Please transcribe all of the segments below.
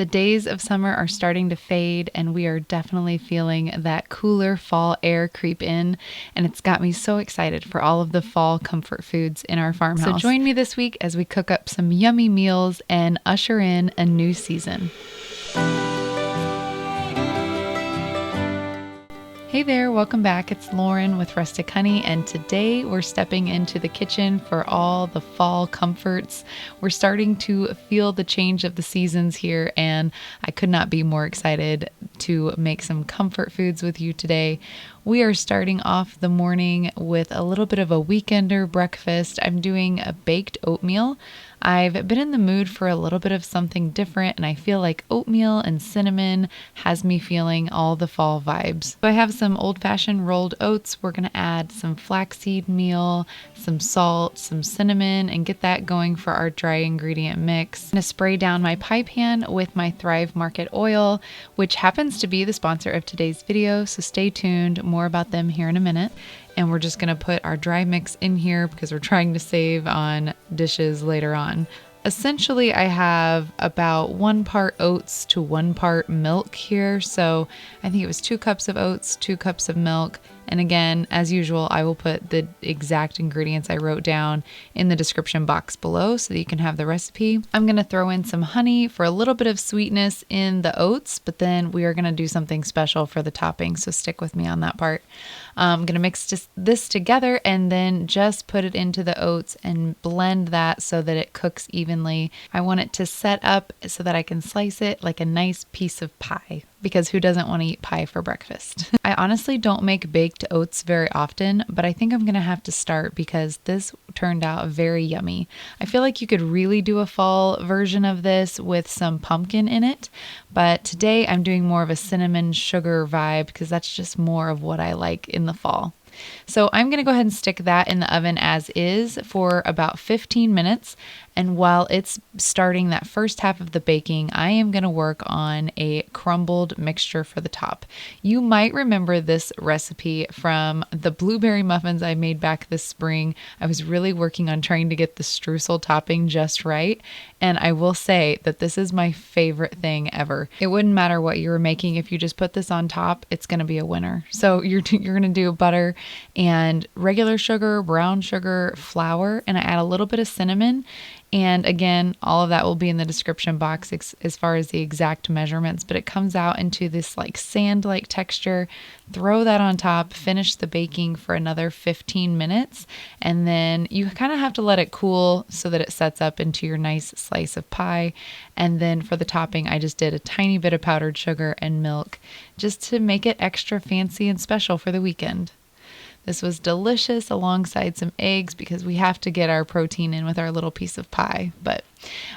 The days of summer are starting to fade, and we are definitely feeling that cooler fall air creep in, and it's got me so excited for all of the fall comfort foods in our farmhouse. So join me this week as we cook up some yummy meals and usher in a new season. Hey there, welcome back. It's Lauren with Rustic Honey, and today we're stepping into the kitchen for all the fall comforts. We're starting to feel the change of the seasons here, and I could not be more excited to make some comfort foods with you today. We are starting off the morning with a little bit of a weekender breakfast. I'm doing a baked oatmeal. I've been in the mood for a little bit of something different, and I feel like oatmeal and cinnamon has me feeling all the fall vibes. So I have some old-fashioned rolled oats. We're going to add some flaxseed meal, some salt, some cinnamon, and get that going for our dry ingredient mix. I'm going to spray down my pie pan with my Thrive Market oil, which happens to be the sponsor of today's video, so stay tuned. More about them here in a minute. And we're just going to put our dry mix in here because we're trying to save on dishes later on. Essentially, I have about 1 part oats to 1 part milk here. So I think it was 2 cups of oats, 2 cups of milk. And again, as usual, I will put the exact ingredients I wrote down in the description box below so that you can have the recipe. I'm going to throw in some honey for a little bit of sweetness in the oats, but then we are going to do something special for the topping. So stick with me on that part. I'm going to mix this together and then just put it into the oats and blend that so that it cooks evenly. I want it to set up so that I can slice it like a nice piece of pie, because who doesn't want to eat pie for breakfast? I honestly don't make baked oats very often, but I think I'm going to have to start because this turned out very yummy. I feel like you could really do a fall version of this with some pumpkin in it, but today I'm doing more of a cinnamon sugar vibe because that's just more of what I like in the fall. So I'm going to go ahead and stick that in the oven as is for about 15 minutes. And while it's starting that first half of the baking, I am going to work on a crumbled mixture for the top. You might remember this recipe from the blueberry muffins I made back this spring. I was really working on trying to get the streusel topping just right. And I will say that this is my favorite thing ever. It wouldn't matter what you were making. If you just put this on top, it's going to be a winner. So you're going to do butter and regular sugar, brown sugar, flour, and I add a little bit of cinnamon. And again, all of that will be in the description box as far as the exact measurements, but it comes out into this like sand-like texture. Throw that on top, finish the baking for another 15 minutes, and then you kind of have to let it cool so that it sets up into your nice slice of pie. And then for the topping, I just did a tiny bit of powdered sugar and milk just to make it extra fancy and special for the weekend. This was delicious alongside some eggs because we have to get our protein in with our little piece of pie. But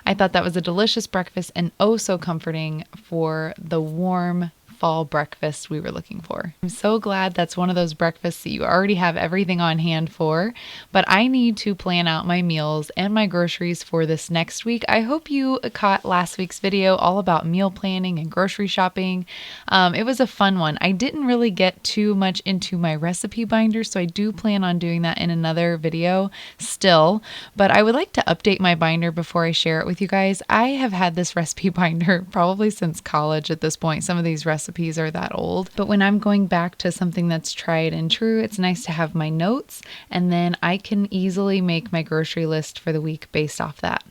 I thought that was a delicious breakfast and oh so comforting for the warm fall breakfast we were looking for. I'm so glad that's one of those breakfasts that you already have everything on hand for, but I need to plan out my meals and my groceries for this next week. I hope you caught last week's video all about meal planning and grocery shopping. It was a fun one. I didn't really get too much into my recipe binder, so I do plan on doing that in another video still, but I would like to update my binder before I share it with you guys. I have had this recipe binder probably since college at this point. Some of these recipes are that old, but when I'm going back to something that's tried and true, it's nice to have my notes, and then I can easily make my grocery list for the week based off that.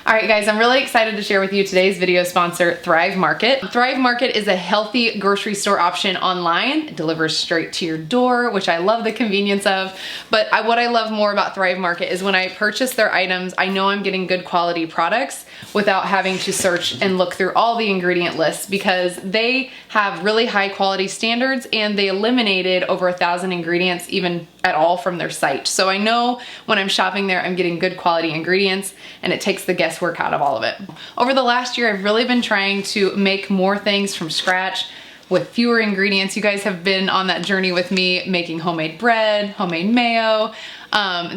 All right, guys, I'm really excited to share with you today's video sponsor, Thrive Market. Thrive Market is a healthy grocery store option online. It delivers straight to your door, which I love the convenience of. But what I love more about Thrive Market is when I purchase their items, I know I'm getting good quality products without having to search and look through all the ingredient lists, because they have really high quality standards and they eliminated over 1,000 ingredients even at all from their site. So I know when I'm shopping there, I'm getting good quality ingredients, and it takes the guesswork out of all of it. Over the last year, I've really been trying to make more things from scratch with fewer ingredients. You guys have been on that journey with me, making homemade bread, homemade mayo.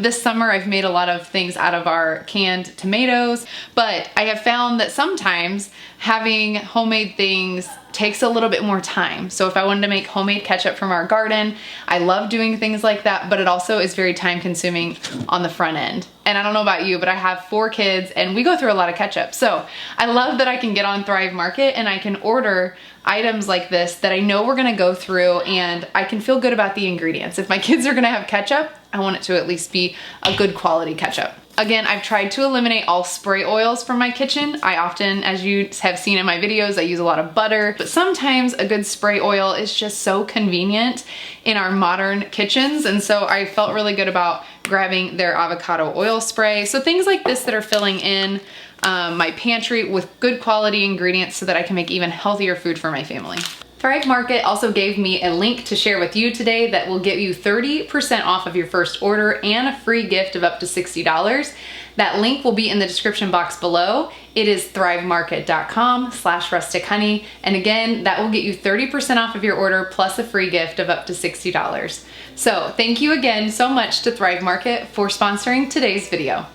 This summer I've made a lot of things out of our canned tomatoes, but I have found that sometimes having homemade things takes a little bit more time. So if I wanted to make homemade ketchup from our garden, I love doing things like that, but it also is very time consuming on the front end. And I don't know about you, but I have 4 kids and we go through a lot of ketchup. So I love that I can get on Thrive Market and I can order items like this that I know we're gonna go through and I can feel good about the ingredients. If my kids are gonna have ketchup, I want it to at least be a good quality ketchup. Again, I've tried to eliminate all spray oils from my kitchen. I often, as you have seen in my videos, I use a lot of butter, but sometimes a good spray oil is just so convenient in our modern kitchens. And so I felt really good about grabbing their avocado oil spray. So things like this that are filling in my pantry with good quality ingredients so that I can make even healthier food for my family. Thrive Market also gave me a link to share with you today that will get you 30% off of your first order and a free gift of up to $60. That link will be in the description box below. It is thrivemarket.com/rustichoney. And again, that will get you 30% off of your order plus a free gift of up to $60. So thank you again so much to Thrive Market for sponsoring today's video.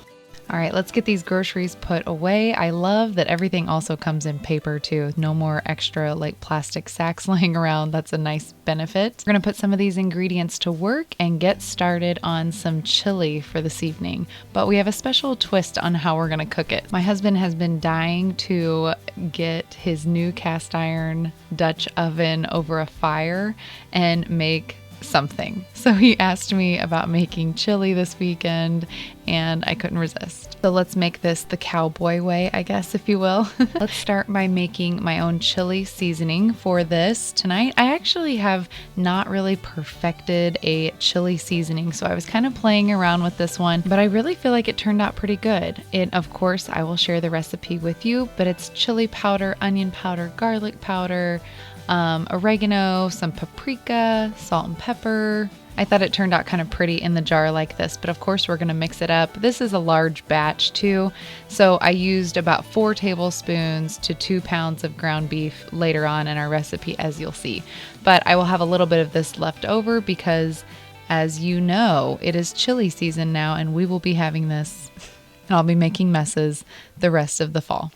All right, let's get these groceries put away. I love that everything also comes in paper too. No more extra like plastic sacks laying around. That's a nice benefit. We're gonna put some of these ingredients to work and get started on some chili for this evening. But we have a special twist on how we're gonna cook it. My husband has been dying to get his new cast iron Dutch oven over a fire and make something. So he asked me about making chili this weekend and I couldn't resist. So let's make this the cowboy way, I guess, if you will. Let's start by making my own chili seasoning for this tonight. I actually have not really perfected a chili seasoning, so I was kind of playing around with this one, but I really feel like it turned out pretty good. Of course, I will share the recipe with you, but it's chili powder, onion powder, garlic powder, oregano, some paprika, salt and pepper. I thought it turned out kind of pretty in the jar like this, but of course we're going to mix it up. This is a large batch too, so I used about 4 tablespoons to 2 pounds of ground beef later on in our recipe, as you'll see. But I will have a little bit of this left over because, as you know, it is chili season now and we will be having this and I'll be making messes the rest of the fall.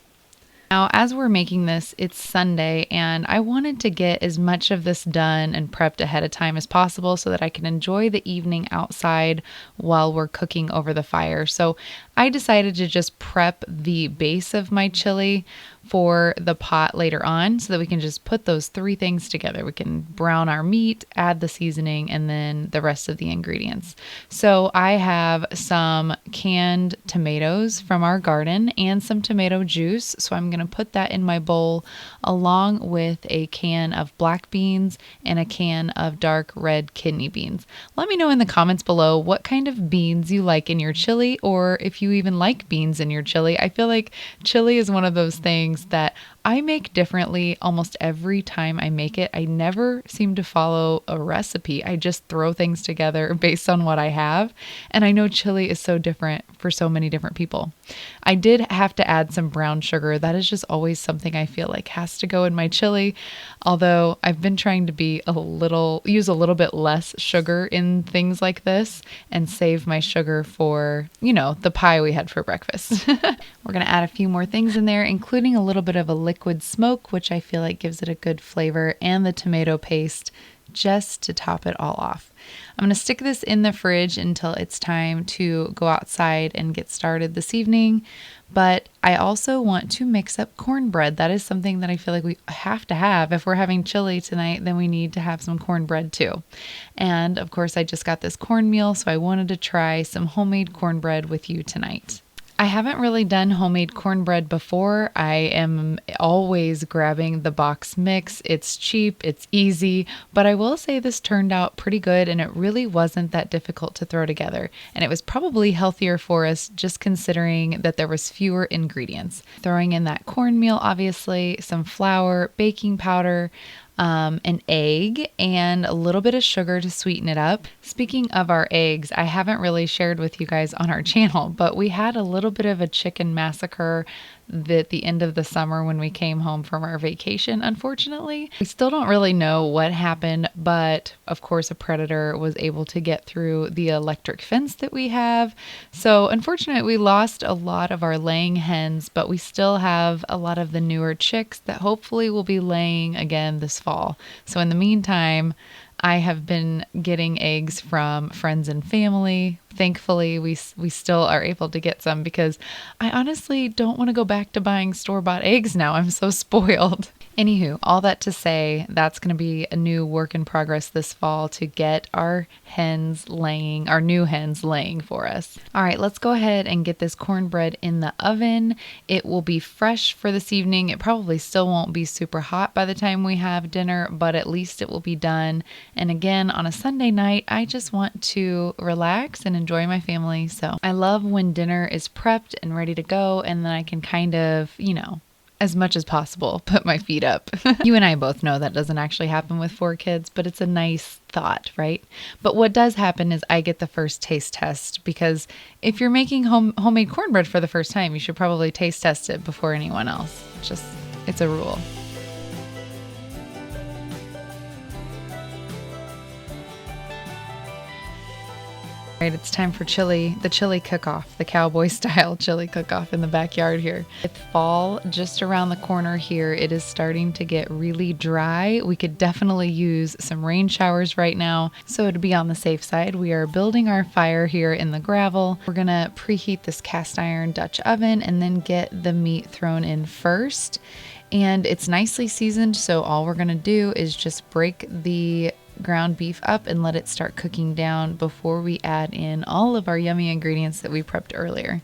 Now, as we're making this, it's Sunday, and I wanted to get as much of this done and prepped ahead of time as possible so that I can enjoy the evening outside while we're cooking over the fire. So I decided to just prep the base of my chili for the pot later on so that we can just put those 3 things together. We can brown our meat, add the seasoning, and then the rest of the ingredients. So I have some canned tomatoes from our garden and some tomato juice. So I'm going to put that in my bowl along with a can of black beans and a can of dark red kidney beans. Let me know in the comments below what kind of beans you like in your chili, or if you even like beans in your chili. I feel like chili is one of those things that I make differently almost every time I make it. I never seem to follow a recipe. I just throw things together based on what I have. And I know chili is so different for so many different people. I did have to add some brown sugar. That is just always something I feel like has to go in my chili. Although I've been trying to use a little bit less sugar in things like this and save my sugar for, the pie we had for breakfast. We're going to add a few more things in there, including a little bit of a liquid smoke, which I feel like gives it a good flavor, and the tomato paste just to top it all off. I'm going to stick this in the fridge until it's time to go outside and get started this evening. But I also want to mix up cornbread. That is something that I feel like we have to have. If we're having chili tonight, then we need to have some cornbread too. And of course, I just got this cornmeal, so I wanted to try some homemade cornbread with you tonight. I haven't really done homemade cornbread before. I am always grabbing the box mix. It's cheap, it's easy, but I will say this turned out pretty good and it really wasn't that difficult to throw together. And it was probably healthier for us just considering that there was fewer ingredients. Throwing in that cornmeal, obviously, some flour, baking powder, an egg, and a little bit of sugar to sweeten it up. Speaking of our eggs, I haven't really shared with you guys on our channel, but we had a little bit of a chicken massacre at the end of the summer when we came home from our vacation, unfortunately. We still don't really know what happened, but of course a predator was able to get through the electric fence that we have. So unfortunately, we lost a lot of our laying hens, but we still have a lot of the newer chicks that hopefully will be laying again this fall. So in the meantime, I have been getting eggs from friends and family. Thankfully, we still are able to get some because I honestly don't want to go back to buying store-bought eggs now. I'm so spoiled. Anywho, all that to say, that's going to be a new work in progress this fall to get our new hens laying for us. All right, let's go ahead and get this cornbread in the oven. It will be fresh for this evening. It probably still won't be super hot by the time we have dinner, but at least it will be done. And again, on a Sunday night, I just want to relax and enjoy my family. So I love when dinner is prepped and ready to go, and then I can kind of, as much as possible, put my feet up. You and I both know that doesn't actually happen with 4 kids, but it's a nice thought, right? But what does happen is I get the first taste test, because if you're making homemade cornbread for the first time, you should probably taste test it before anyone else. It's a rule. Right, it's time for the chili cook-off, the cowboy style chili cook-off in the backyard here. With fall just around the corner here, it is starting to get really dry. We could definitely use some rain showers right now. So to be on the safe side, we are building our fire here in the gravel. We're gonna preheat this cast iron Dutch oven and then get the meat thrown in first. And it's nicely seasoned, so all we're gonna do is just break the ground beef up and let it start cooking down before we add in all of our yummy ingredients that we prepped earlier.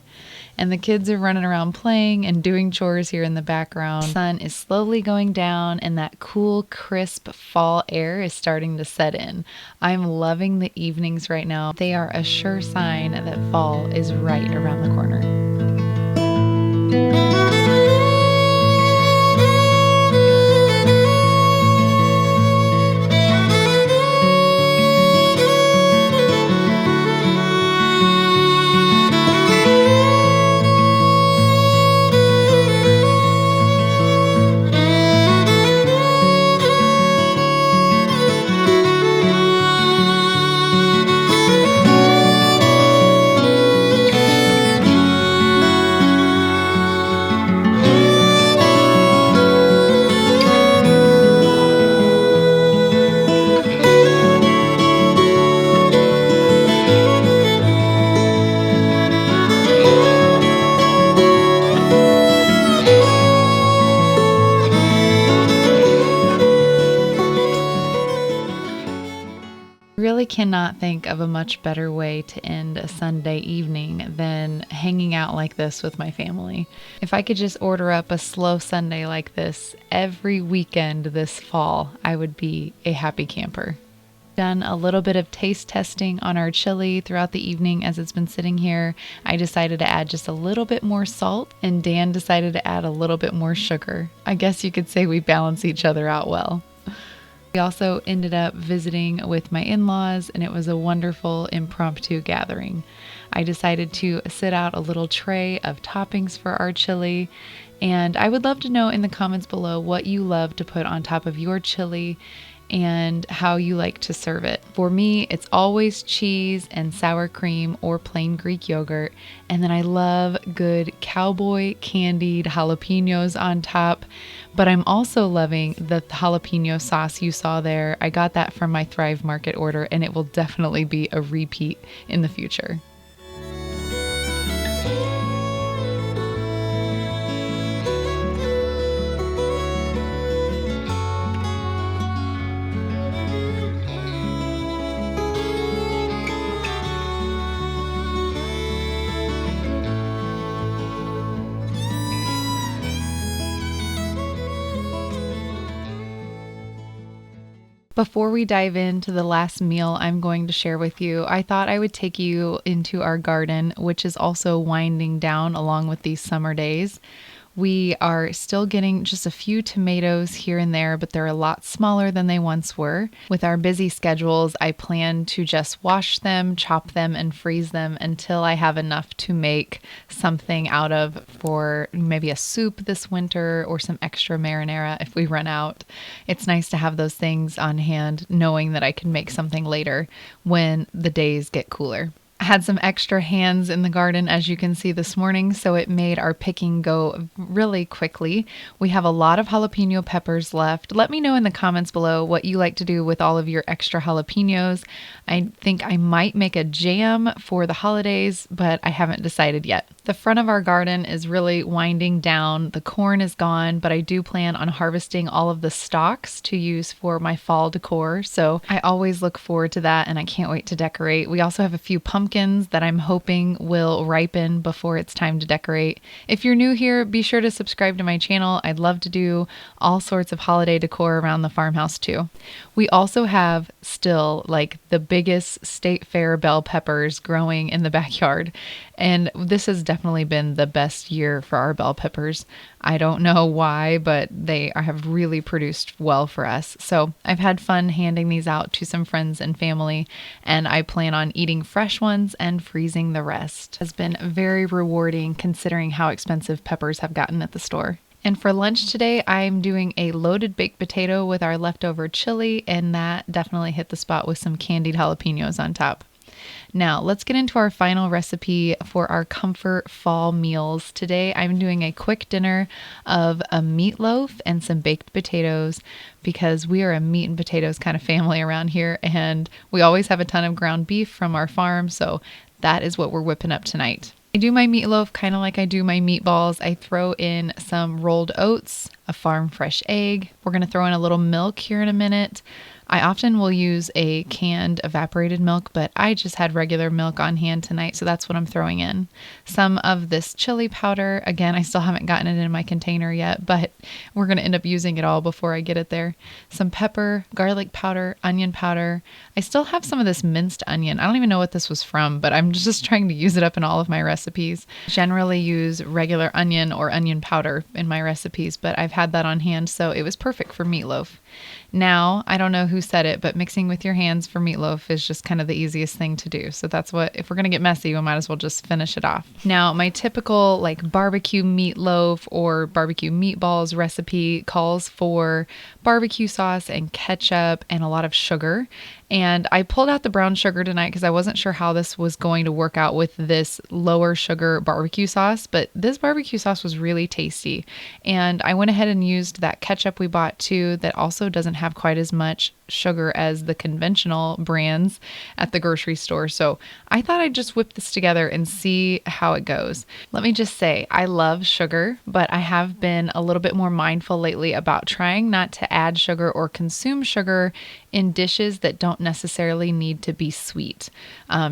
And the kids are running around playing and doing chores here in the background. The sun is slowly going down and that cool, crisp fall air is starting to set in. I'm loving the evenings right now. They are a sure sign that fall is right around the corner. Really cannot think of a much better way to end a Sunday evening than hanging out like this with my family. If I could just order up a slow Sunday like this every weekend this fall, I would be a happy camper. Done a little bit of taste testing on our chili throughout the evening as it's been sitting here. I decided to add just a little bit more salt, and Dan decided to add a little bit more sugar. I guess you could say we balance each other out well. We also ended up visiting with my in-laws, and it was a wonderful impromptu gathering. I decided to sit out a little tray of toppings for our chili, and I would love to know in the comments below what you love to put on top of your chili and how you like to serve it. For me, it's always cheese and sour cream or plain Greek yogurt. And then I love good cowboy candied jalapenos on top. But I'm also loving the jalapeno sauce you saw there. I got that from my Thrive Market order, and it will definitely be a repeat in the future. Before we dive into the last meal I'm going to share with you, I thought I would take you into our garden, which is also winding down along with these summer days. We are still getting just a few tomatoes here and there, but they're a lot smaller than they once were. With our busy schedules, I plan to just wash them, chop them, and freeze them until I have enough to make something out of for maybe a soup this winter or some extra marinara if we run out. It's nice to have those things on hand, knowing that I can make something later when the days get cooler. I had some extra hands in the garden, as you can see this morning, so it made our picking go really quickly. We have a lot of jalapeno peppers left. Let me know in the comments below what you like to do with all of your extra jalapenos. I think I might make a jam for the holidays, but I haven't decided yet. The front of our garden is really winding down. The corn is gone, but I do plan on harvesting all of the stalks to use for my fall decor. So I always look forward to that, and I can't wait to decorate. We also have a few pumpkins that I'm hoping will ripen before it's time to decorate. If you're new here, be sure to subscribe to my channel. I'd love to do all sorts of holiday decor around the farmhouse too. We also have still like the biggest state fair bell peppers growing in the backyard. And this has definitely been the best year for our bell peppers. I don't know why, but they have really produced well for us. So I've had fun handing these out to some friends and family, and I plan on eating fresh ones and freezing the rest. It has been very rewarding considering how expensive peppers have gotten at the store. And for lunch today, I'm doing a loaded baked potato with our leftover chili, and that definitely hit the spot with some candied jalapenos on top. Now, let's get into our final recipe for our comfort fall meals. Today, I'm doing a quick dinner of a meatloaf and some baked potatoes because we are a meat and potatoes kind of family around here, and we always have a ton of ground beef from our farm, so that is what we're whipping up tonight. I do my meatloaf kind of like I do my meatballs. I throw in some rolled oats, a farm fresh egg. We're going to throw in a little milk here in a minute. I often will use a canned evaporated milk, but I just had regular milk on hand tonight, so that's what I'm throwing in. Some of this chili powder. Again, I still haven't gotten it in my container yet, but we're going to end up using it all before I get it there. Some pepper, garlic powder, onion powder. I still have some of this minced onion. I don't even know what this was from, but I'm just trying to use it up in all of my recipes. Generally use regular onion or onion powder in my recipes, but I've had that on hand, so it was perfect for meatloaf. Now, I don't know who said it, but mixing with your hands for meatloaf is just kind of the easiest thing to do. So that's what, if we're going to get messy, we might as well just finish it off. Now, my typical like barbecue meatloaf or barbecue meatballs recipe calls for barbecue sauce and ketchup and a lot of sugar. And I pulled out the brown sugar tonight because I wasn't sure how this was going to work out with this lower sugar barbecue sauce, but this barbecue sauce was really tasty. And I went ahead and used that ketchup we bought too that also doesn't have quite as much sugar as the conventional brands at the grocery store. So I thought I'd just whip this together and see how it goes. Let me just say, I love sugar, but I have been a little bit more mindful lately about trying not to add sugar or consume sugar in dishes that don't necessarily need to be sweet,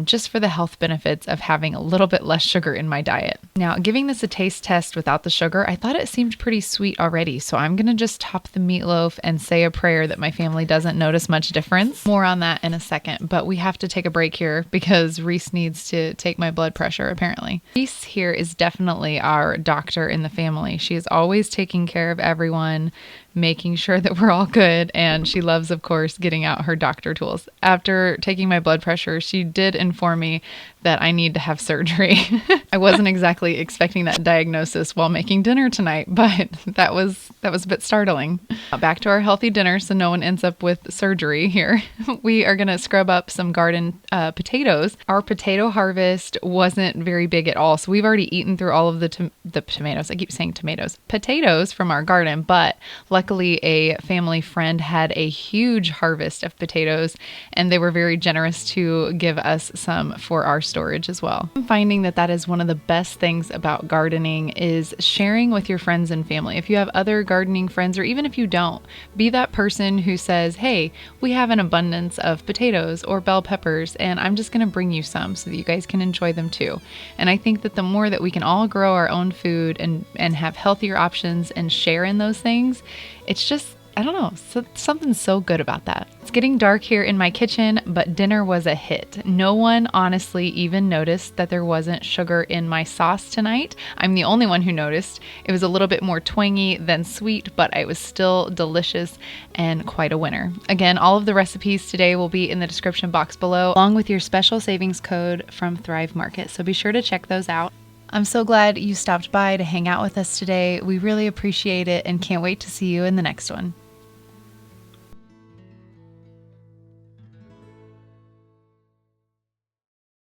just for the health benefits of having a little bit less sugar in my diet. Now, giving this a taste test without the sugar, I thought it seemed pretty sweet already. So I'm going to just top the meatloaf and say a prayer that my family doesn't notice much difference. More on that in a second, but we have to take a break here because Reese needs to take my blood pressure apparently. Reese here is definitely our doctor in the family. She is always taking care of everyone, making sure that we're all good, and she loves, of course, getting out her doctor tools. After taking my blood pressure, she did inform me that I need to have surgery. I wasn't exactly expecting that diagnosis while making dinner tonight, but that was a bit startling. Back to our healthy dinner so no one ends up with surgery here. We are going to scrub up some garden potatoes. Our potato harvest wasn't very big at all, so we've already eaten through all of the tomatoes. I keep saying tomatoes. Potatoes from our garden, but luckily a family friend had a huge harvest of potatoes, and they were very generous to give us some for our storage as well. I'm finding that is one of the best things about gardening is sharing with your friends and family. If you have other gardening friends, or even if you don't, be that person who says, hey, we have an abundance of potatoes or bell peppers, and I'm just going to bring you some so that you guys can enjoy them too. And I think that the more that we can all grow our own food and have healthier options and share in those things, I don't know, something so good about that. It's getting dark here in my kitchen, but dinner was a hit. No one honestly even noticed that there wasn't sugar in my sauce tonight. I'm the only one who noticed. It was a little bit more twangy than sweet, but it was still delicious and quite a winner. Again, all of the recipes today will be in the description box below, along with your special savings code from Thrive Market. So be sure to check those out. I'm so glad you stopped by to hang out with us today. We really appreciate it and can't wait to see you in the next one.